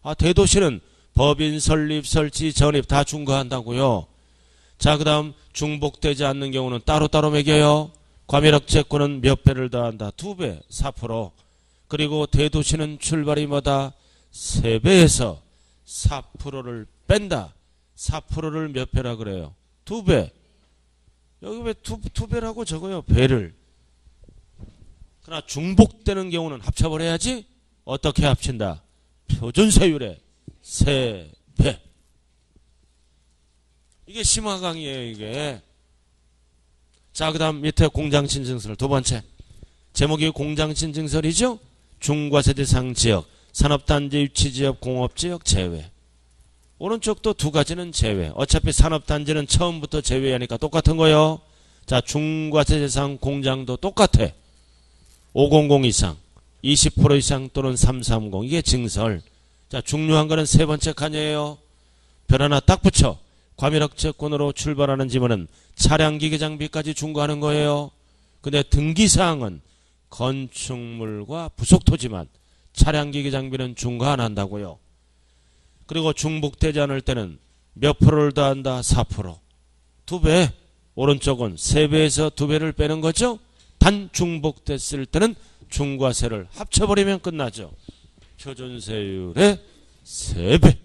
아, 대도시는 법인 설립, 설치, 전입 다 중과한다고요. 자, 그 다음 중복되지 않는 경우는 따로따로 매겨요. 과밀억제권은 몇 배를 더한다? 2배, 4%. 그리고 대도시는 출발이 뭐다? 3배에서 4%를 뺀다. 4%를 몇 배라 그래요? 2배. 여기 왜 2배라고 적어요? 배를. 그러나 중복되는 경우는 합쳐버려야지. 어떻게 합친다? 표준세율의 3배. 이게 심화강이에요, 이게. 자, 그 다음 밑에 공장신증설 두 번째. 제목이 공장신증설이죠? 중과세 대상 지역, 산업단지 유치지역, 공업지역 제외. 오른쪽도 두 가지는 제외. 어차피 산업단지는 처음부터 제외하니까 똑같은 거요. 자, 중과세 대상 공장도 똑같아. 500 이상, 20% 이상 또는 330. 이게 증설. 자, 중요한 거는 세 번째 칸이에요. 별 하나 딱 붙여. 과밀억제권으로 출발하는 지문은 차량기계 장비까지 중과하는 거예요. 근데 등기사항은 건축물과 부속토지만 차량기계 장비는 중과 안 한다고요. 그리고 중복되지 않을 때는 몇 프로를 더한다? 4%. 2배. 오른쪽은 3배에서 2배를 빼는 거죠. 단 중복됐을 때는 중과세를 합쳐버리면 끝나죠. 표준세율의 3배.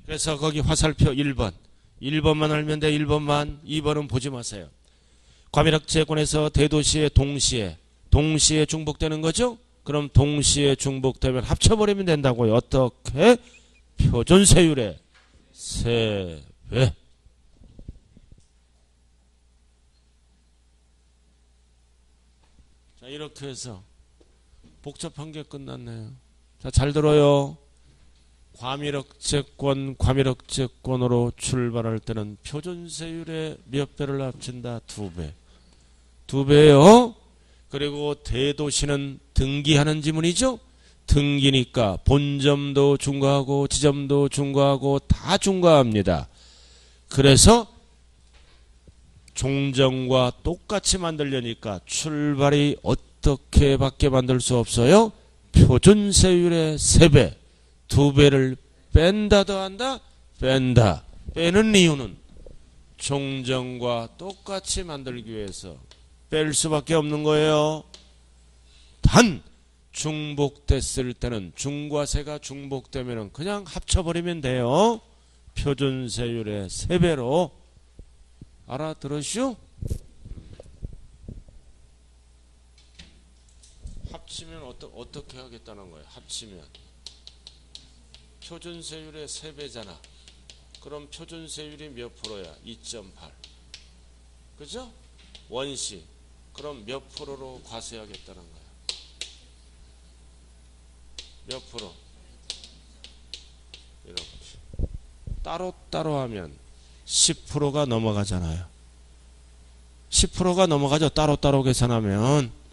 그래서 거기 화살표 1번. 1번만 알면 돼. 1번만. 2번은 보지 마세요. 과밀억제권에서 대도시에 동시에 중복되는 거죠. 그럼 동시에 중복되면 합쳐버리면 된다고요. 어떻게? 표준세율의 3배. 자, 이렇게 해서 복잡한 게 끝났네요. 자, 잘 들어요. 과밀억제권으로 출발할 때는 표준세율의 몇 배를 합친다? 2배. 2배요. 그리고 대도시는 등기하는 지문이죠. 등기니까 본점도 중과하고 지점도 중과하고 다 중과합니다. 그래서 종점과 똑같이 만들려니까 출발이 어떻게 밖에 만들 수 없어요? 표준세율의 3배. 2배를 뺀다 더한다? 뺀다. 빼는 이유는 종점과 똑같이 만들기 위해서 뺄 수밖에 없는 거예요. 단 중복됐을 때는 중과세가 중복되면 그냥 합쳐버리면 돼요. 표준세율의 3배로. 알아들으시오? 합치면 어떻게 하겠다는 거예요? 합치면 표준세율의 3배잖아. 그럼 표준세율이 몇 프로야? 2.8. 그죠? 원시. 그럼 몇 프로로 과세하겠다는 거야? 몇 프로? 이렇게. 따로따로 하면 10%가 넘어가잖아요. 10%가 넘어가죠. 따로따로 계산하면.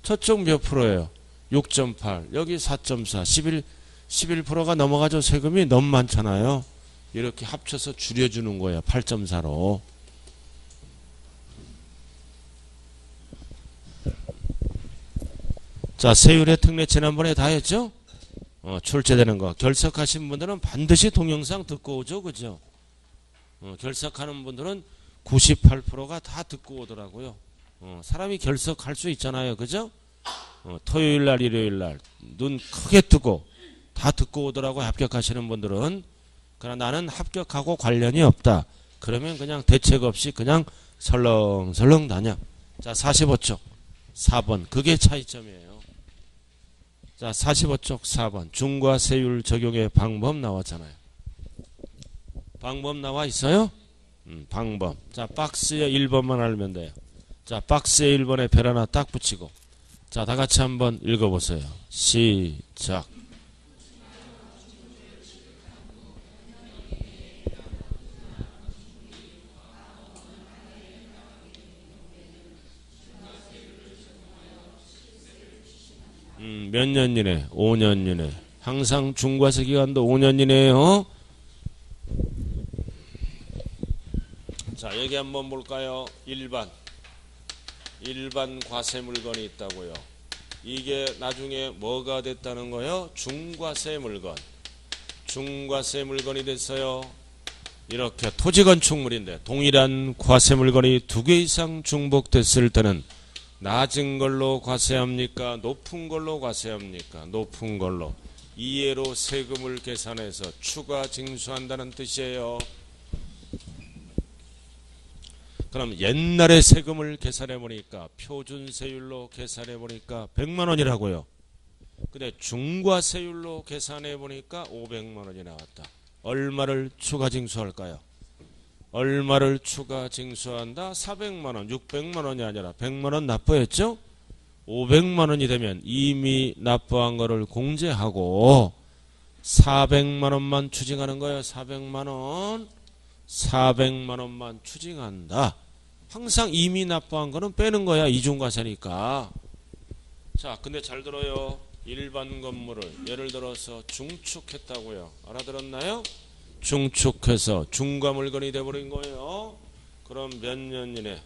저쪽 몇 프로예요? 6.8. 여기 4.4. 11%가 넘어가죠. 세금이 너무 많잖아요. 이렇게 합쳐서 줄여주는 거예요. 8.4로. 자, 세율의 특례 지난번에 다 했죠? 출제되는 거. 결석하신 분들은 반드시 동영상 듣고 오죠. 그죠? 결석하는 분들은 98%가 다 듣고 오더라고요. 사람이 결석할 수 있잖아요. 그죠? 토요일 날, 일요일 날, 눈 크게 뜨고 다 듣고 오더라고요. 합격하시는 분들은. 그러나 나는 합격하고 관련이 없다. 그러면 그냥 대책 없이 그냥 설렁설렁 다녀. 자, 45쪽 4번. 그게 차이점이에요. 자, 45쪽 4번. 중과세율 적용의 방법 나왔잖아요. 방법 나와 있어요? 방법. 자, 박스에 1번만 알면 돼요. 자, 박스에 1번에 별 하나 딱 붙이고. 자, 다 같이 한번 읽어보세요. 시작. 몇 년 이내? 5년 이내. 항상 중과세 기간도 5년 이내예요. 자, 여기 한번 볼까요? 일반 과세 물건이 있다고요. 이게 나중에 뭐가 됐다는 거예요? 중과세 물건. 중과세 물건이 됐어요. 이렇게 토지건축물인데 동일한 과세 물건이 2개 이상 중복됐을 때는 낮은 걸로 과세합니까? 높은 걸로 과세합니까? 높은 걸로. 이해로 세금을 계산해서 추가 징수한다는 뜻이에요. 그럼 옛날에 세금을 계산해 보니까 표준세율로 계산해 보니까 100만 원이라고요. 근데 중과세율로 계산해 보니까 500만 원이 나왔다. 얼마를 추가 징수할까요? 얼마를 추가 징수한다? 400만 원, 600만 원이 아니라 100만 원 납부했죠? 500만 원이 되면 이미 납부한 거를 공제하고 400만 원만 추징하는 거예요. 400만 원. 400만 원만 추징한다. 항상 이미 납부한 거는 빼는 거야. 이중과세니까. 자, 근데 잘 들어요. 일반 건물을 예를 들어서 중축했다고요. 알아들었나요? 중축해서 중과물건이 돼버린 거예요. 그럼 몇 년 이내?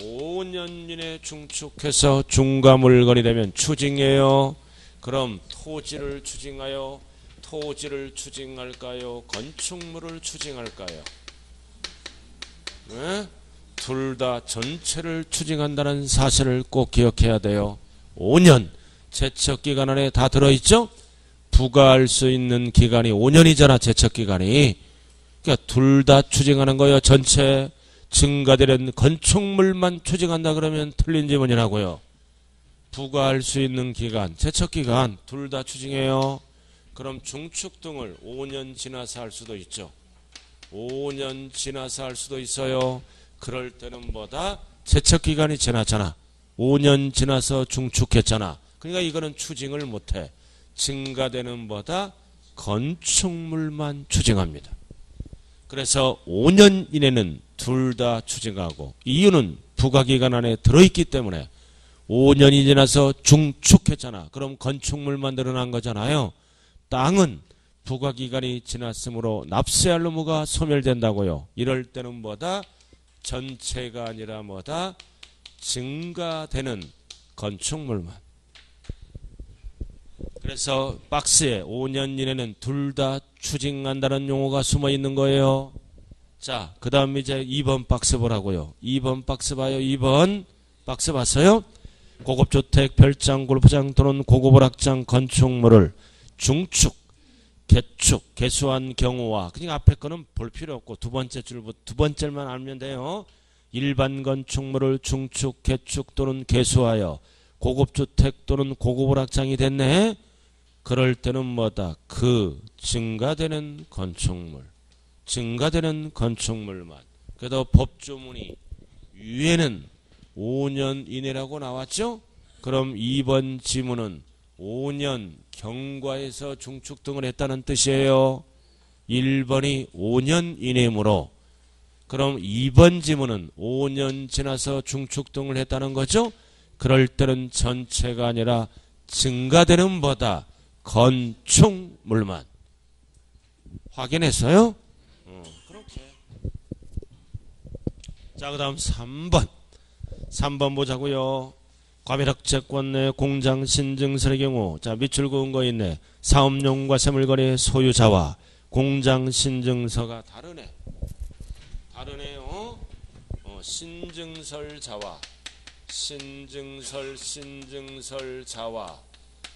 5년 이내 중축해서 중과물건이 되면 추징해요. 그럼 토지를 추징하여 토지를 추징할까요? 건축물을 추징할까요? 네? 둘 다 전체를 추징한다는 사실을 꼭 기억해야 돼요. 5년 제척기간 안에 다 들어있죠? 부과할 수 있는 기간이 5년이잖아. 제척기간이. 그러니까 둘 다 추징하는 거예요. 전체 증가되는 건축물만 추징한다 그러면 틀린 지문이라고요. 부과할 수 있는 기간, 제척기간 둘 다 추징해요. 그럼 중축 등을 5년 지나서 할 수도 있죠. 5년 지나서 할 수도 있어요. 그럴 때는 뭐다? 제척기간이 지났잖아. 5년 지나서 중축했잖아. 그러니까 이거는 추징을 못해. 증가되는 뭐다? 건축물만 추징합니다. 그래서 5년 이내는 둘 다 추징하고 이유는 부과기간 안에 들어있기 때문에 5년이 지나서 중축했잖아. 그럼 건축물만 늘어난 거잖아요. 땅은 부과기간이 지났으므로 납세할 의무가 소멸된다고요. 이럴 때는 뭐다? 전체가 아니라 뭐다? 증가되는 건축물만. 그래서 박스에 5년 이내는 둘 다 추징한다는 용어가 숨어 있는 거예요. 자, 그 다음 이제 2번 박스 보라고요. 2번 박스 봐요. 2번 박스 봤어요? 고급주택, 별장, 골프장 또는 고급오락장 건축물을 중축, 개축, 개수한 경우와 그러니까 앞에 거는 볼 필요 없고 두 번째만 알면 돼요. 일반 건축물을 중축, 개축 또는 개수하여 고급주택 또는 고급오락장이 됐네. 그럴 때는 뭐다? 그 증가되는 건축물만. 그래도 법조문이 위에는 5년 이내라고 나왔죠? 그럼 2번 지문은 5년 경과에서 중축 등을 했다는 뜻이에요. 1번이 5년 이내므로. 그럼 2번 지문은 5년 지나서 중축 등을 했다는 거죠? 그럴 때는 전체가 아니라 증가되는 뭐다? 건축물만. 확인했어요? 그렇게. 자, 그 다음 3번. 3번 보자고요. 과밀학채권 내 공장 신증설의 경우, 자, 밑줄 그은 거 있네. 사업용과 세물거래 소유자와 공장 신증서가 다르네. 다르네요. 신증설자와 신증설자와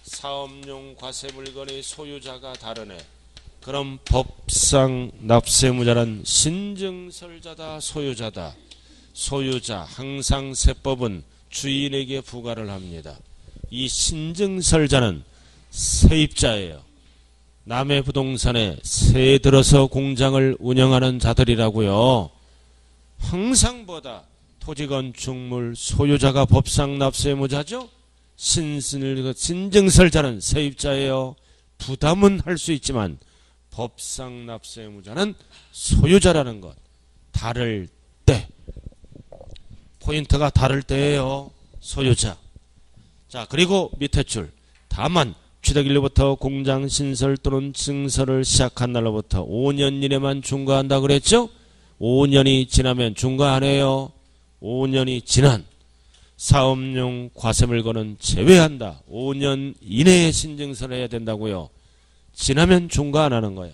사업용 과세물건의 소유자가 다르네. 그럼 법상 납세무자는 신증설자다, 소유자다. 소유자, 항상 세법은 주인에게 부과를 합니다. 이 신증설자는 세입자예요. 남의 부동산에 세 들어서 공장을 운영하는 자들이라고요. 항상 보다 토지건축물 소유자가 법상 납세무자죠. 신증설자는 세입자예요. 부담은 할 수 있지만 법상 납세무자는 소유자라는 것. 다를 때. 포인트가 다를 때예요. 소유자. 자, 그리고 밑에 줄. 다만 취득일로부터 공장 신설 또는 증설을 시작한 날로부터 5년 이내만 중과한다 그랬죠? 5년이 지나면 중과 안 해요. 5년이 지난 사업용 과세물건은 제외한다. 5년 이내에 신증설을 해야 된다고요. 지나면 중과 안 하는 거예요.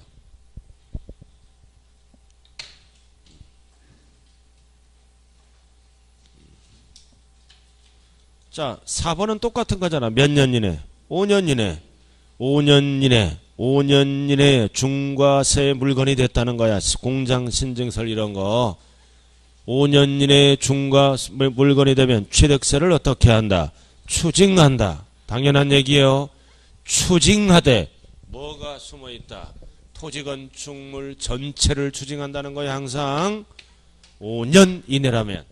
자, 4번은 똑같은 거잖아. 몇 년 이내? 5년 이내. 5년 이내에 중과세 물건이 됐다는 거야. 공장 신증설 이런 거. 5년 이내에 중과 물건이 되면 취득세를 어떻게 한다? 추징한다. 당연한 얘기예요. 추징하되 뭐가 숨어있다? 토지건축물 전체를 추징한다는 거야. 항상 5년 이내라면.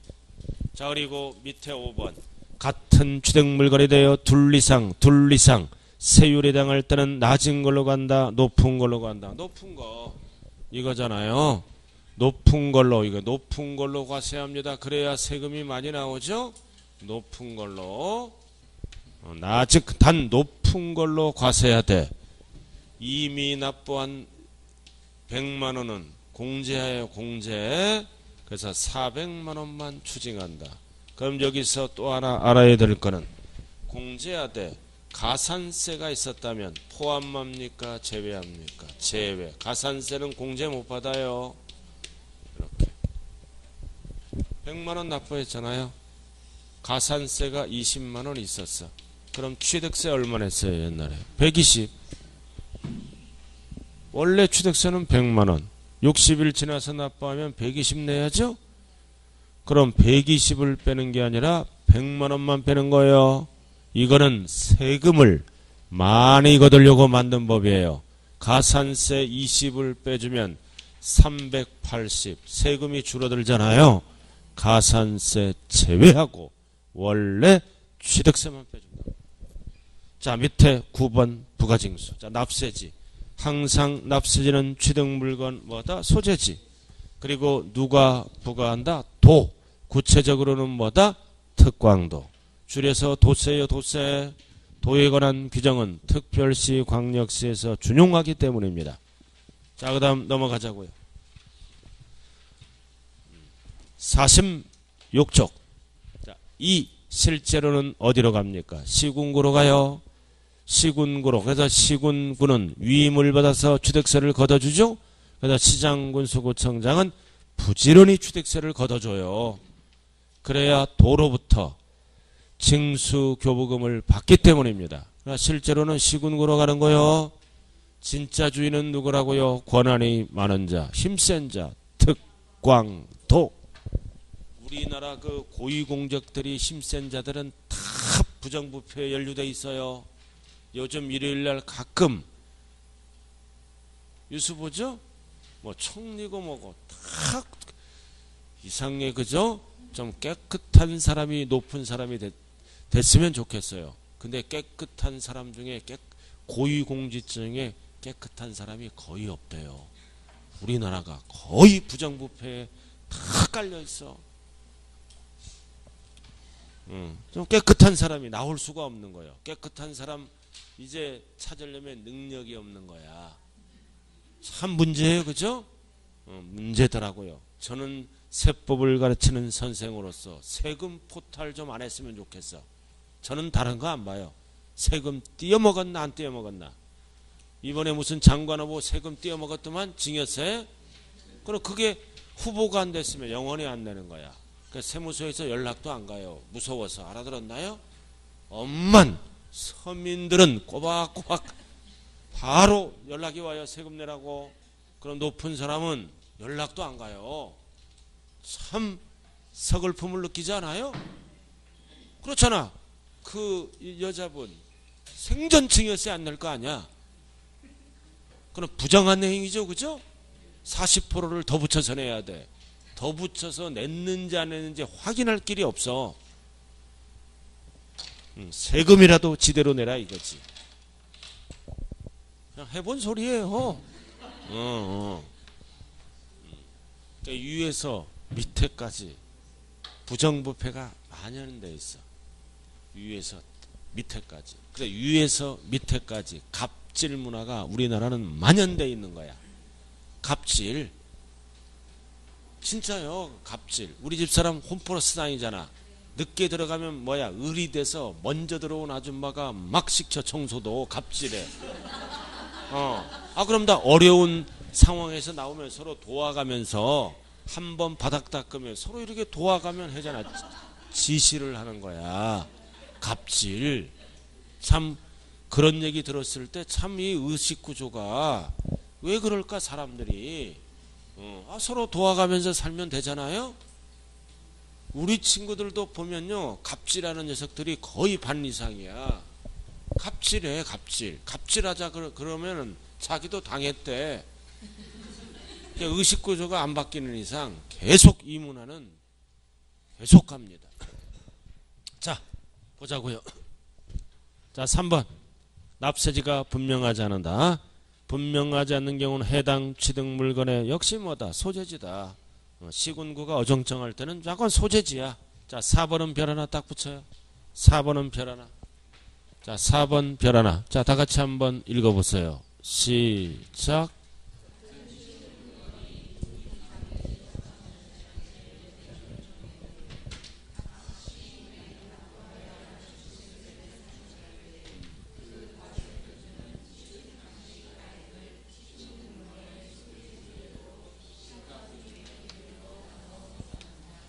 자, 그리고 밑에 5번. 같은 취득물건이 되어 둘 이상 세율이 당할 때는 낮은 걸로 간다, 높은 걸로 간다. 높은 거 이거잖아요. 높은 걸로 과세합니다. 그래야 세금이 많이 나오죠. 높은 걸로. 단 높은 걸로 과세해야 돼. 이미 납부한 100만 원은 공제하여 공제. 그래서 400만 원만 추징한다. 그럼 여기서 또 하나 알아야 될 거는 공제하되 가산세가 있었다면 포함합니까? 제외합니까? 제외. 가산세는 공제 못 받아요. 이렇게 100만 원 납부했잖아요. 가산세가 20만 원 있었어. 그럼 취득세 얼마 냈어요? 옛날에 120. 원래 취득세는 100만 원. 60일 지나서 납부하면 120 내야죠. 그럼 120을 빼는 게 아니라 100만 원만 빼는 거예요. 이거는 세금을 많이 거두려고 만든 법이에요. 가산세 20을 빼주면 380 세금이 줄어들잖아요. 가산세 제외하고 원래 취득세만 빼준다. 자, 밑에 9번 부가징수. 자, 납세지. 항상 납세지는 취득물건 뭐다? 소재지. 그리고 누가 부과한다? 도. 구체적으로는 뭐다? 특광도. 줄여서 도세요. 도세. 도에 관한 규정은 특별시, 광역시에서 준용하기 때문입니다. 자, 그 다음 넘어가자고요. 46쪽. 자, 이 실제로는 어디로 갑니까? 시군구로 가요. 시군구로. 그래서 시군구는 위임을 받아서 취득세를 걷어주죠. 그래서 시장군 수구청장은 부지런히 취득세를 걷어줘요. 그래야 도로부터 징수교부금을 받기 때문입니다. 그러나 실제로는 시군구로 가는 거요. 진짜 주인은 누구라고요? 권한이 많은 자, 힘센 자, 특광도. 우리나라 그 고위공적들이 힘센 자들은 다 부정부패에 연루돼 있어요. 요즘 일요일날 가끔 뉴스 보죠? 뭐 총리고 뭐고 다 이상해, 그죠? 좀 깨끗한 사람이, 높은 사람이 됐으면 좋겠어요. 근데 깨끗한 사람 중에 고위공직층에 깨끗한 사람이 거의 없대요. 우리나라가 거의 부정부패에 다 깔려 있어. 좀 깨끗한 사람이 나올 수가 없는 거예요. 깨끗한 사람 이제 찾으려면 능력이 없는 거야. 참 문제예요, 그죠? 문제더라고요. 저는 세법을 가르치는 선생으로서 세금 포탈 좀 안 했으면 좋겠어. 저는 다른 거 안 봐요. 세금 띄어먹었나 안 띄어먹었나. 이번에 무슨 장관 후보 세금 띄어먹었더만 징역세. 그럼 그게 후보가 안 됐으면 영원히 안 내는 거야. 그러니까 세무서에서 연락도 안 가요. 무서워서. 알아들었나요? 엄만 서민들은 꼬박꼬박 바로 연락이 와요. 세금 내라고. 그럼 높은 사람은 연락도 안 가요. 참 서글픔을 느끼지 않아요? 그렇잖아. 그 여자분 생전증여세 안 낼 거 아니야. 그럼 부정한 행위죠, 그죠? 40%를 더 붙여서 내야 돼. 더 붙여서 냈는지 안 냈는지 확인할 길이 없어. 세금이라도 지대로 내라 이거지. 그냥 해본 소리예요. 그러니까 위에서 밑에까지 부정부패가 만연돼 있어. 위에서 밑에까지. 그래, 위에서 밑에까지 갑질 문화가 우리나라는 만연돼 있는 거야. 갑질. 진짜요. 갑질. 우리 집사람 홈플러스 다니잖아. 늦게 들어가면 뭐야, 을이 돼서 먼저 들어온 아줌마가 막 식초 청소도 갑질해. 그럼 다 어려운 상황에서 나오면 서로 도와가면서 한번 바닥 닦으면 서로 이렇게 도와가면 하잖아. 지시를 하는 거야. 갑질. 참 그런 얘기 들었을 때 참 이 의식구조가 왜 그럴까 사람들이. 서로 도와가면서 살면 되잖아요. 우리 친구들도 보면요, 갑질하는 녀석들이 거의 반 이상이야. 갑질해. 갑질. 갑질하자 그러면 자기도 당했대. 의식구조가 안 바뀌는 이상 계속 이 문화는 계속 갑니다. 자, 보자고요. 자, 3번. 납세지가 분명하지 않는다. 분명하지 않는 경우는 해당 취득 물건의 역시 뭐다? 소재지다. 시군구가 어정쩡할 때는 약간 소재지야. 자, 4번은 별 하나 딱 붙여요. 4번은 별 하나. 자, 4번 별 하나. 자, 다 같이 한번 읽어보세요. 시작.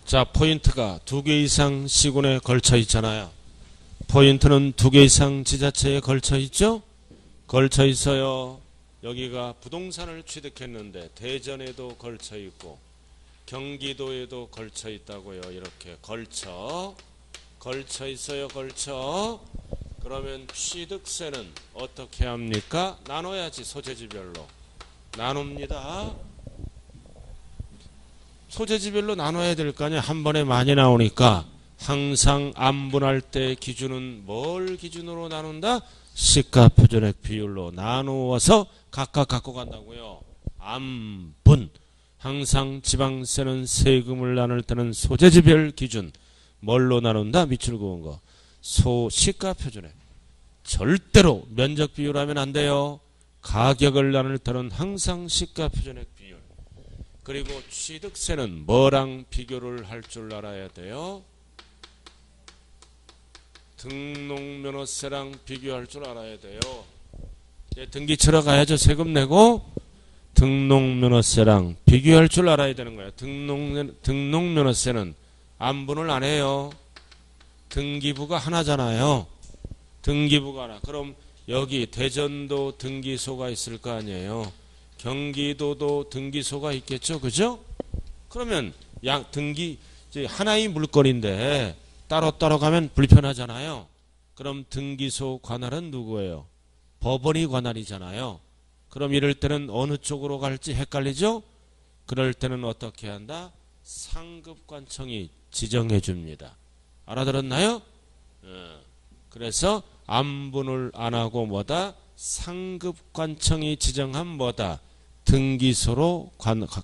자, 포인트가 2개 이상 시군에 걸쳐 있잖아요. 포인트는 2개 이상 지자체에 걸쳐 있죠? 걸쳐 있어요. 여기가 부동산을 취득했는데 대전에도 걸쳐 있고 경기도에도 걸쳐 있다고요. 이렇게 걸쳐 있어요. 걸쳐. 그러면 취득세는 어떻게 합니까? 나눠야지. 소재지별로 나눕니다. 소재지별로 나눠야 될 거 아니야. 한 번에 많이 나오니까 항상 안분할 때 기준은 뭘 기준으로 나눈다? 시가표준액 비율로 나누어서 각각 갖고 간다고요. 안분. 항상 지방세는 세금을 나눌 때는 소재지별 기준 뭘로 나눈다? 밑줄 그은 거. 시가표준액. 절대로 면적 비율하면 안 돼요. 가격을 나눌 때는 항상 시가표준액 비율. 그리고 취득세는 뭐랑 비교를 할 줄 알아야 돼요? 등록면허세랑 비교할 줄 알아야 돼요. 등기 치러 가야죠. 세금 내고 등록면허세랑 비교할 줄 알아야 되는 거예요. 등록면허세는 안분을 안 해요. 등기부가 하나잖아요. 등기부가 하나. 그럼 여기 대전도 등기소가 있을 거 아니에요. 경기도도 등기소가 있겠죠. 그죠? 그러면 등기 이제 하나의 물건인데 따로따로 가면 불편하잖아요. 그럼 등기소 관할은 누구예요? 법원이 관할이잖아요. 그럼 이럴 때는 어느 쪽으로 갈지 헷갈리죠? 그럴 때는 어떻게 한다? 상급관청이 지정해 줍니다. 알아들었나요? 그래서 안분을 안 하고 뭐다? 상급관청이 지정한 뭐다? 등기소로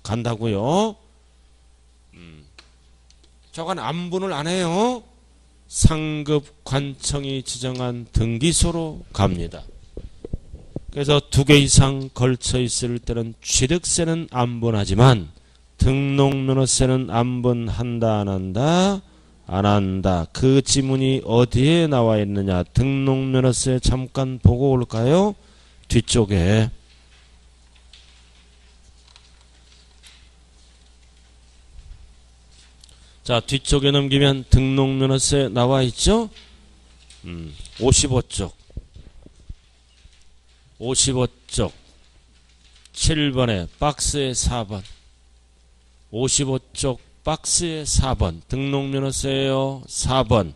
간다고요. 저건 안분을 안 해요. 상급관청이 지정한 등기소로 갑니다. 그래서 2개 이상 걸쳐 있을 때는 취득세는 안분하지만 등록면허세는 안분한다 안 한다? 안 한다. 그 지문이 어디에 나와 있느냐? 등록면허세 잠깐 보고 올까요? 뒤쪽에. 자, 뒤쪽에 넘기면 등록면허세 나와 있죠? 55쪽. 55쪽. 7번에 박스에 4번. 55쪽 박스에 4번. 등록면허세요. 4번.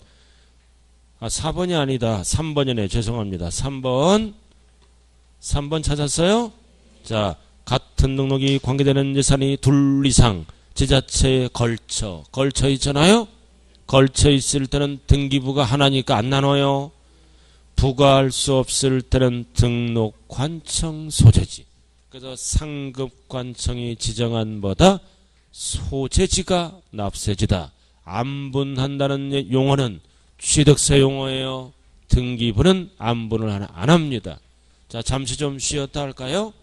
4번이 아니다. 3번이네. 죄송합니다. 3번. 3번 찾았어요? 자, 같은 등록이 관계되는 재산이 둘 이상 지자체에 걸쳐 있잖아요? 걸쳐 있을 때는 등기부가 하나니까 안 나눠요. 부과할 수 없을 때는 등록관청 소재지. 그래서 상급관청이 지정한 뭐다? 소재지가 납세지다. 안분한다는 용어는 취득세 용어예요. 등기부는 안분을 안 합니다. 자, 잠시 좀 쉬었다 할까요?